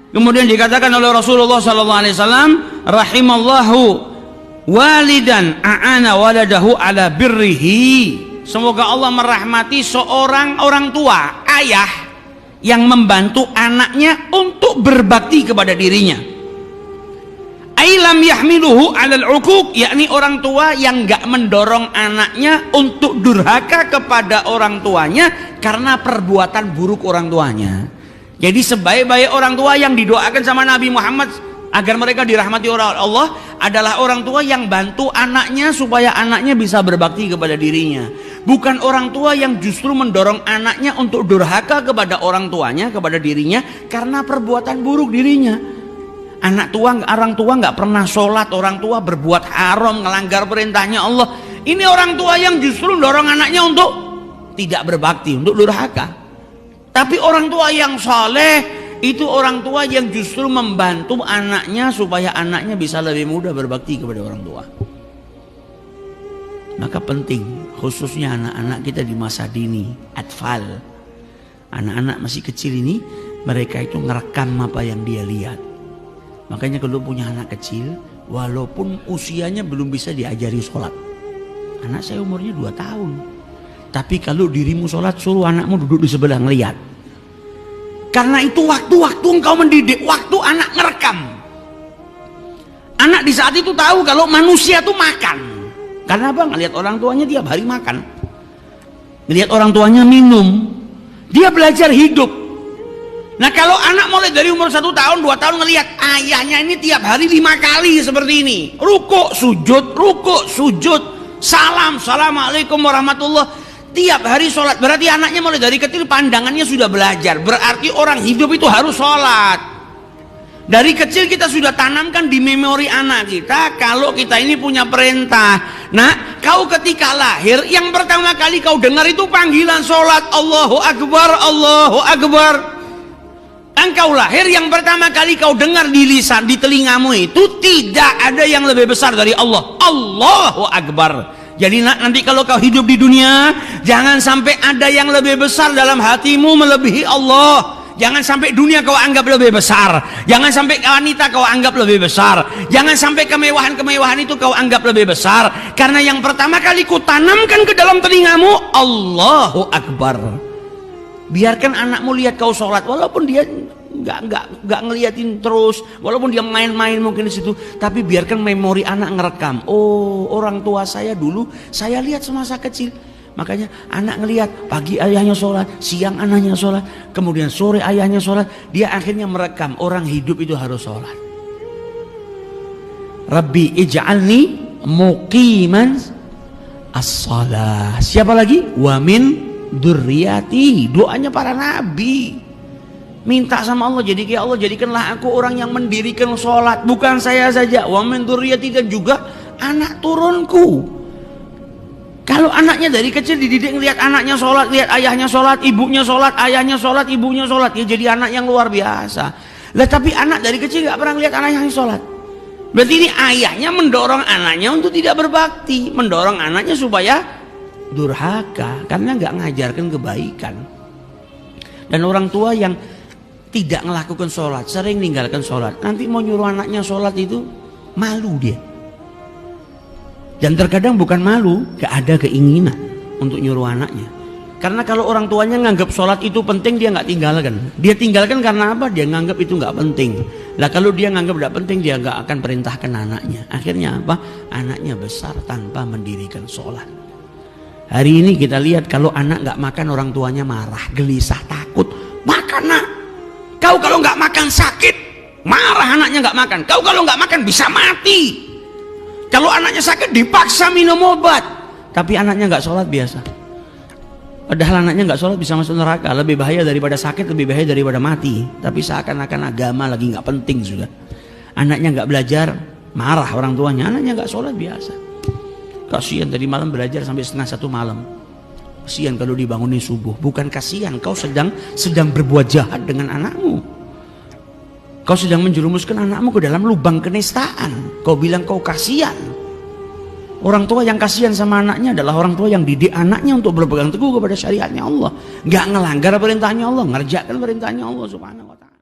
Kemudian dikatakan oleh Rasulullah SAW, rahimallahu walidan a'ana waladahu ala birrihi. Semoga Allah merahmati seorang orang tua, ayah yang membantu anaknya untuk berbakti kepada dirinya. Ailam yahmiluhu alal uquq, yakni orang tua yang enggak mendorong anaknya untuk durhaka kepada orang tuanya karena perbuatan buruk orang tuanya. Jadi sebaik-baik orang tua yang didoakan sama Nabi Muhammad agar mereka dirahmati oleh Allah adalah orang tua yang bantu anaknya supaya anaknya bisa berbakti kepada dirinya. Bukan orang tua yang justru mendorong anaknya untuk durhaka kepada orang tuanya, kepada dirinya karena perbuatan buruk dirinya. Orang tua nggak pernah sholat, orang tua berbuat haram, melanggar perintahnya Allah. Ini orang tua yang justru mendorong anaknya untuk tidak berbakti, untuk durhaka. Tapi orang tua yang saleh itu orang tua yang justru membantu anaknya supaya anaknya bisa lebih mudah berbakti kepada orang tua. Maka penting, khususnya anak-anak kita di masa dini, atfal, anak-anak masih kecil ini, mereka itu ngerekam apa yang dia lihat. Makanya kalau punya anak kecil, walaupun usianya belum bisa diajari sholat, anak saya umurnya 2 tahun, tapi kalau dirimu sholat, suruh anakmu duduk di sebelah ngelihat. Karena itu waktu-waktu engkau mendidik, waktu anak ngerekam. Anak di saat itu tahu kalau manusia itu makan. Karena apa? Ngelihat orang tuanya tiap hari makan, ngelihat orang tuanya minum, dia belajar hidup. Nah kalau anak mulai dari umur 1 tahun, 2 tahun ngelihat ayahnya ini tiap hari 5 kali seperti ini, rukuk, sujud, salam, assalamualaikum warahmatullah, tiap hari sholat, berarti anaknya mulai dari kecil pandangannya sudah belajar. Berarti orang hidup itu harus sholat. Dari kecil kita sudah tanamkan di memori anak kita kalau kita ini punya perintah. Nah, kau ketika lahir yang pertama kali kau dengar itu panggilan sholat, Allahu Akbar, Allahu Akbar. Engkau lahir yang pertama kali kau dengar di lisan, di telingamu itu tidak ada yang lebih besar dari Allah, Allahu Akbar. Jadi nanti kalau kau hidup di dunia, jangan sampai ada yang lebih besar dalam hatimu melebihi Allah. Jangan sampai dunia kau anggap lebih besar, jangan sampai wanita kau anggap lebih besar, jangan sampai kemewahan-kemewahan itu kau anggap lebih besar. Karena yang pertama kali ku tanamkan ke dalam telingamu, Allahu Akbar. Biarkan anakmu lihat kau sholat, walaupun dia nggak ngeliatin terus, walaupun dia main-main mungkin di situ, tapi biarkan memori anak ngerekam. Oh, orang tua saya dulu saya lihat semasa kecil. Makanya anak ngelihat pagi ayahnya sholat, siang anaknya sholat, kemudian sore ayahnya sholat, dia akhirnya merekam orang hidup itu harus sholat. Rabbi ij'alni muqiman as-shalah. Siapa lagi? Wa min dzurriyyati. Doanya para nabi. Minta sama Allah, jadi kayak Allah, jadikanlah aku orang yang mendirikan sholat, bukan saya saja, wa min dzurriyyati, dan juga anak turunku. Kalau anaknya dari kecil dididik ngelihat anaknya sholat, lihat ayahnya sholat, ibunya sholat, ayahnya sholat, ibunya sholat, ya jadi anak yang luar biasa. Lah tapi anak dari kecil nggak pernah lihat anaknya sholat. Berarti ini ayahnya mendorong anaknya untuk tidak berbakti, mendorong anaknya supaya durhaka karena nggak ngajarkan kebaikan. Dan orang tua yang tidak melakukan sholat, sering meninggalkan sholat, nanti mau nyuruh anaknya sholat itu malu dia. Dan terkadang bukan malu, gak ada keinginan untuk nyuruh anaknya. Karena kalau orang tuanya nganggap sholat itu penting, dia nggak tinggalkan. Dia tinggalkan karena apa? Dia nganggap itu nggak penting. Lah kalau dia nganggap nggak penting, dia nggak akan perintahkan anaknya. Akhirnya apa? Anaknya besar tanpa mendirikan sholat. Hari ini kita lihat kalau anak nggak makan, orang tuanya marah, gelisah, takut. Makan nak. Kau kalau nggak makan sakit, marah anaknya nggak makan. Kau kalau nggak makan bisa mati. Kalau anaknya sakit dipaksa minum obat, tapi anaknya nggak sholat biasa. Padahal anaknya nggak sholat bisa masuk neraka, lebih bahaya daripada sakit, lebih bahaya daripada mati. Tapi seakan-akan agama lagi nggak penting sudah. Anaknya nggak belajar, marah orang tuanya. Anaknya nggak sholat biasa. Kasihan tadi malam belajar sampai 1:30 malam. Kasihan kalau dibangunin subuh. Bukan kasihan, kau sedang berbuat jahat dengan anakmu. Kau sedang menjerumuskan anakmu ke dalam lubang kenistaan. Kau bilang kau kasihan. Orang tua yang kasihan sama anaknya adalah orang tua yang didik anaknya untuk berpegang teguh kepada syariatnya Allah, nggak ngelanggar perintahnya Allah, ngerjakan perintahnya Allah Subhanahu wa ta'ala.